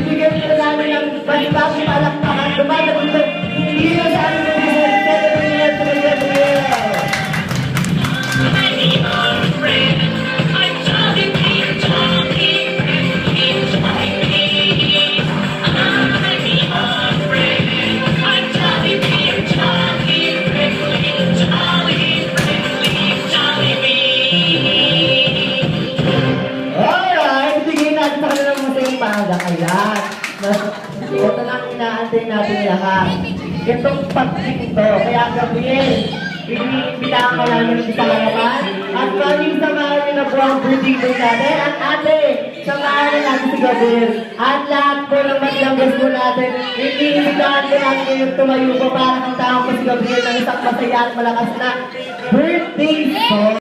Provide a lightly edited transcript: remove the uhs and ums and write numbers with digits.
bibigyan ko na namin ng bagong palakpakan. Dumadagdag ito. Hindi na sa amin ng Gabriel. Kailan? Ito lang inaantay natin lahat. Itong pag-trip ito. Kaya Gabriel, ibibilang ka namin sa harapan. At maraming samahan niyo na po ang birthday boy natin. At ate, samahan na natin si Gabriel. At lahat po ng matlanggos po natin, ibibilang ko natin yung tumayo po para kang tao po si Gabriel ng isang masaya at malakas na birthday song.